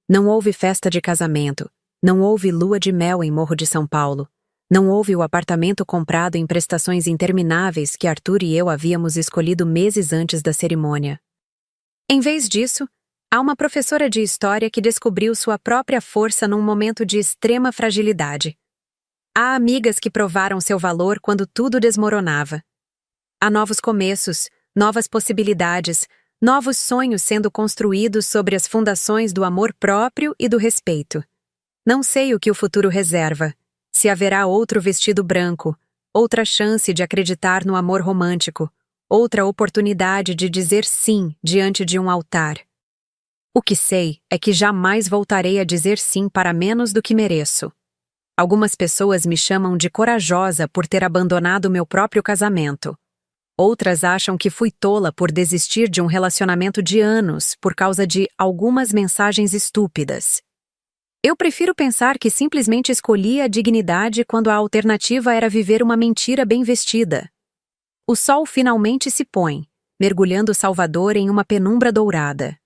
Não houve festa de casamento, não houve lua de mel em Morro de São Paulo, não houve o apartamento comprado em prestações intermináveis que Arthur e eu havíamos escolhido meses antes da cerimônia. Em vez disso, há uma professora de história que descobriu sua própria força num momento de extrema fragilidade. Há amigas que provaram seu valor quando tudo desmoronava. Há novos começos, novas possibilidades, novos sonhos sendo construídos sobre as fundações do amor próprio e do respeito. Não sei o que o futuro reserva, se haverá outro vestido branco, outra chance de acreditar no amor romântico, outra oportunidade de dizer sim diante de um altar. O que sei é que jamais voltarei a dizer sim para menos do que mereço. Algumas pessoas me chamam de corajosa por ter abandonado meu próprio casamento. Outras acham que fui tola por desistir de um relacionamento de anos por causa de algumas mensagens estúpidas. Eu prefiro pensar que simplesmente escolhi a dignidade quando a alternativa era viver uma mentira bem vestida. O sol finalmente se põe, mergulhando Salvador em uma penumbra dourada.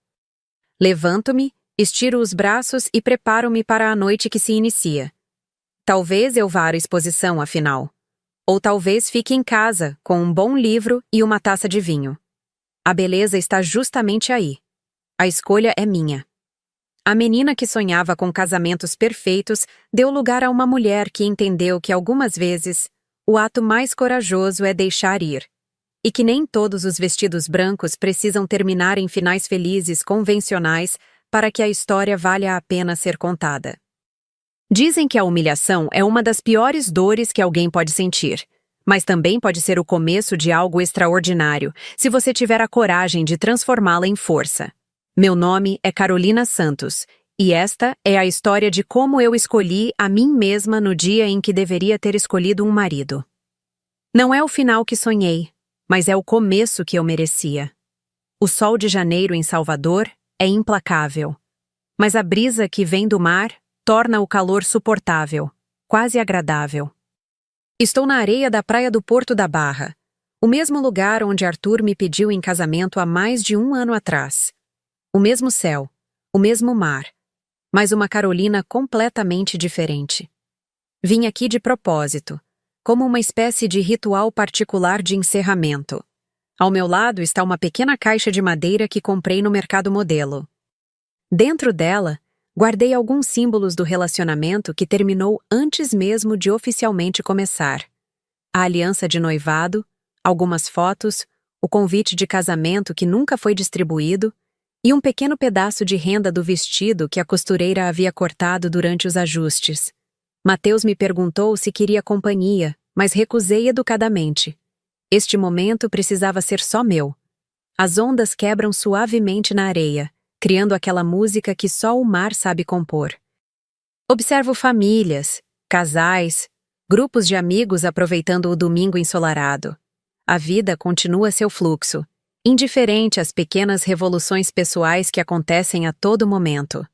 Levanto-me, estiro os braços e preparo-me para a noite que se inicia. Talvez eu vá à exposição, afinal. Ou talvez fique em casa, com um bom livro e uma taça de vinho. A beleza está justamente aí. A escolha é minha. A menina que sonhava com casamentos perfeitos deu lugar a uma mulher que entendeu que algumas vezes o ato mais corajoso é deixar ir. E que nem todos os vestidos brancos precisam terminar em finais felizes convencionais para que a história valha a pena ser contada. Dizem que a humilhação é uma das piores dores que alguém pode sentir, mas também pode ser o começo de algo extraordinário, se você tiver a coragem de transformá-la em força. Meu nome é Carolina Santos, e esta é a história de como eu escolhi a mim mesma no dia em que deveria ter escolhido um marido. Não é o final que sonhei, mas é o começo que eu merecia. O sol de janeiro em Salvador é implacável, mas a brisa que vem do mar torna o calor suportável, quase agradável. Estou na areia da praia do Porto da Barra, o mesmo lugar onde Arthur me pediu em casamento há mais de 1 ano atrás. O mesmo céu, o mesmo mar, mas uma Carolina completamente diferente. Vim aqui de propósito, como uma espécie de ritual particular de encerramento. Ao meu lado está uma pequena caixa de madeira que comprei no mercado modelo. Dentro dela, guardei alguns símbolos do relacionamento que terminou antes mesmo de oficialmente começar. A aliança de noivado, algumas fotos, o convite de casamento que nunca foi distribuído e um pequeno pedaço de renda do vestido que a costureira havia cortado durante os ajustes. Mateus me perguntou se queria companhia, mas recusei educadamente. Este momento precisava ser só meu. As ondas quebram suavemente na areia, criando aquela música que só o mar sabe compor. Observo famílias, casais, grupos de amigos aproveitando o domingo ensolarado. A vida continua seu fluxo, indiferente às pequenas revoluções pessoais que acontecem a todo momento.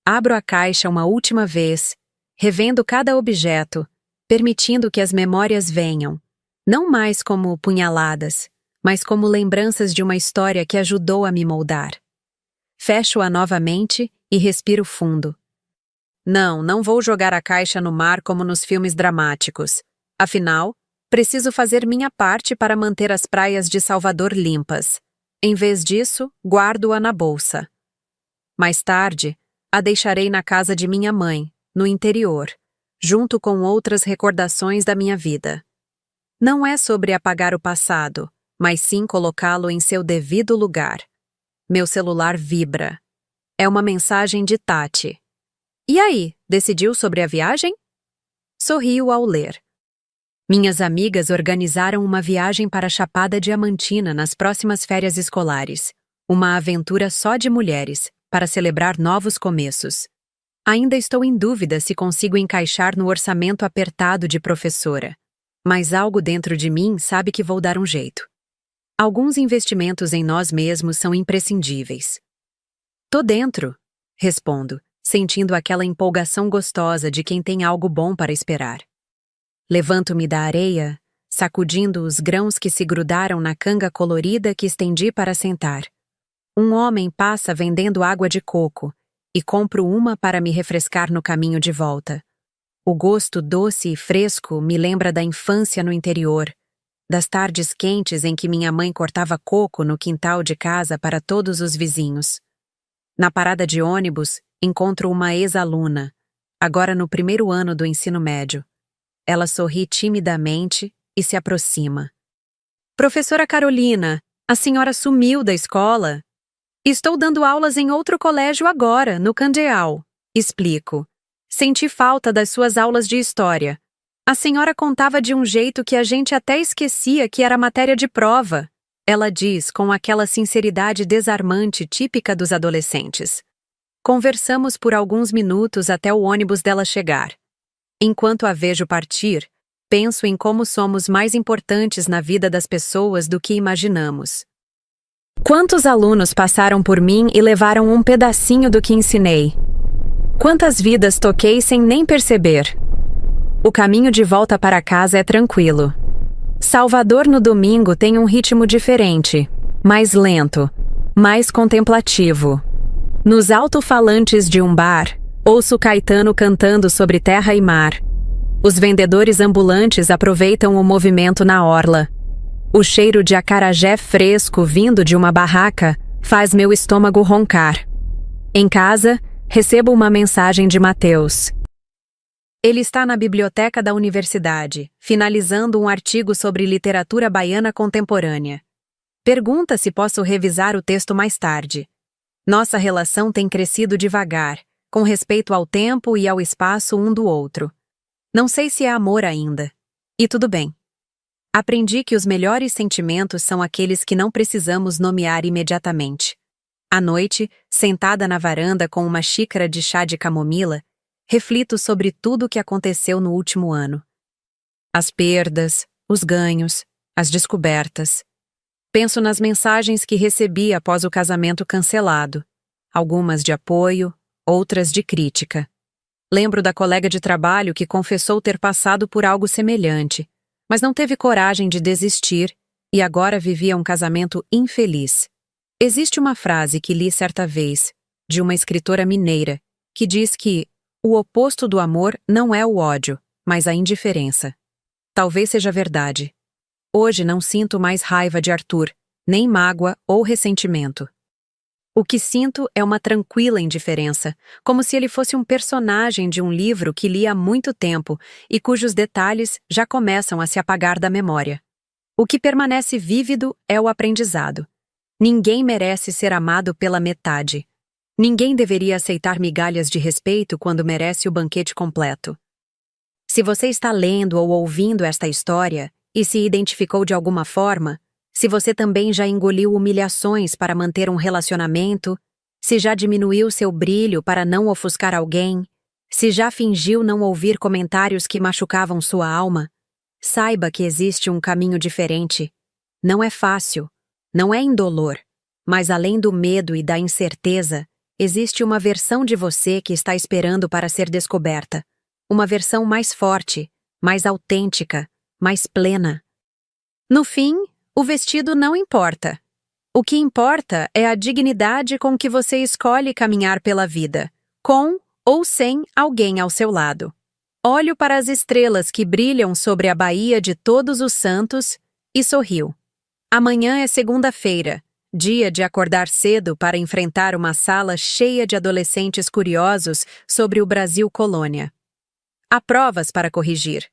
Abro a caixa uma última vez, revendo cada objeto, permitindo que as memórias venham, não mais como punhaladas, mas como lembranças de uma história que ajudou a me moldar. Fecho-a novamente e respiro fundo. Não vou jogar a caixa no mar como nos filmes dramáticos. Afinal, preciso fazer minha parte para manter as praias de Salvador limpas. Em vez disso, guardo-a na bolsa. Mais tarde, a deixarei na casa de minha mãe, no interior, junto com outras recordações da minha vida. Não é sobre apagar o passado, mas sim colocá-lo em seu devido lugar. Meu celular vibra. É uma mensagem de Tati. E aí, decidiu sobre a viagem? Sorrio ao ler. Minhas amigas organizaram uma viagem para a Chapada Diamantina nas próximas férias escolares. Uma aventura só de mulheres, para celebrar novos começos. Ainda estou em dúvida se consigo encaixar no orçamento apertado de professora. Mas algo dentro de mim sabe que vou dar um jeito. Alguns investimentos em nós mesmos são imprescindíveis. Tô dentro, respondo, sentindo aquela empolgação gostosa de quem tem algo bom para esperar. Levanto-me da areia, sacudindo os grãos que se grudaram na canga colorida que estendi para sentar. Um homem passa vendendo água de coco, e compro uma para me refrescar no caminho de volta. O gosto doce e fresco me lembra da infância no interior, das tardes quentes em que minha mãe cortava coco no quintal de casa para todos os vizinhos. Na parada de ônibus, encontro uma ex-aluna, agora no 1º ano do ensino médio. Ela sorri timidamente e se aproxima. Professora Carolina, a senhora sumiu da escola? Estou dando aulas em outro colégio agora, no Candeal. Explico. Senti falta das suas aulas de história. A senhora contava de um jeito que a gente até esquecia que era matéria de prova. Ela diz com aquela sinceridade desarmante típica dos adolescentes. Conversamos por alguns minutos até o ônibus dela chegar. Enquanto a vejo partir, penso em como somos mais importantes na vida das pessoas do que imaginamos. Quantos alunos passaram por mim e levaram um pedacinho do que ensinei? Quantas vidas toquei sem nem perceber? O caminho de volta para casa é tranquilo. Salvador no domingo tem um ritmo diferente, mais lento, mais contemplativo. Nos alto-falantes de um bar, ouço Caetano cantando sobre terra e mar. Os vendedores ambulantes aproveitam o movimento na orla. O cheiro de acarajé fresco vindo de uma barraca faz meu estômago roncar. Em casa, recebo uma mensagem de Mateus. Ele está na biblioteca da universidade, finalizando um artigo sobre literatura baiana contemporânea. Pergunta se posso revisar o texto mais tarde. Nossa relação tem crescido devagar, com respeito ao tempo e ao espaço um do outro. Não sei se é amor ainda. E tudo bem. Aprendi que os melhores sentimentos são aqueles que não precisamos nomear imediatamente. À noite, sentada na varanda com uma xícara de chá de camomila, reflito sobre tudo o que aconteceu no último ano. As perdas, os ganhos, as descobertas. Penso nas mensagens que recebi após o casamento cancelado, algumas de apoio, outras de crítica. Lembro da colega de trabalho que confessou ter passado por algo semelhante, mas não teve coragem de desistir e agora vivia um casamento infeliz. Existe uma frase que li certa vez, de uma escritora mineira, que diz que o oposto do amor não é o ódio, mas a indiferença. Talvez seja verdade. Hoje não sinto mais raiva de Arthur, nem mágoa ou ressentimento. O que sinto é uma tranquila indiferença, como se ele fosse um personagem de um livro que li há muito tempo e cujos detalhes já começam a se apagar da memória. O que permanece vívido é o aprendizado. Ninguém merece ser amado pela metade. Ninguém deveria aceitar migalhas de respeito quando merece o banquete completo. Se você está lendo ou ouvindo esta história e se identificou de alguma forma, se você também já engoliu humilhações para manter um relacionamento, se já diminuiu seu brilho para não ofuscar alguém, se já fingiu não ouvir comentários que machucavam sua alma, saiba que existe um caminho diferente. Não é fácil, não é indolor, mas além do medo e da incerteza, existe uma versão de você que está esperando para ser descoberta. Uma versão mais forte, mais autêntica, mais plena. No fim, o vestido não importa. O que importa é a dignidade com que você escolhe caminhar pela vida, com ou sem alguém ao seu lado. Olho para as estrelas que brilham sobre a Baía de Todos os Santos e sorrio. Amanhã é segunda-feira, dia de acordar cedo para enfrentar uma sala cheia de adolescentes curiosos sobre o Brasil colônia. Há provas para corrigir,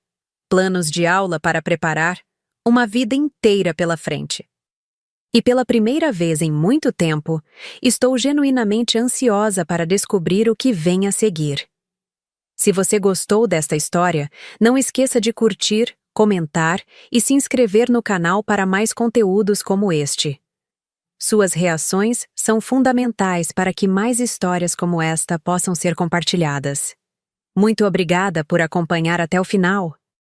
planos de aula para preparar, uma vida inteira pela frente. E pela primeira vez em muito tempo, estou genuinamente ansiosa para descobrir o que vem a seguir. Se você gostou desta história, não esqueça de curtir, comentar e se inscrever no canal para mais conteúdos como este. Suas reações são fundamentais para que mais histórias como esta possam ser compartilhadas. Muito obrigada por acompanhar até o final.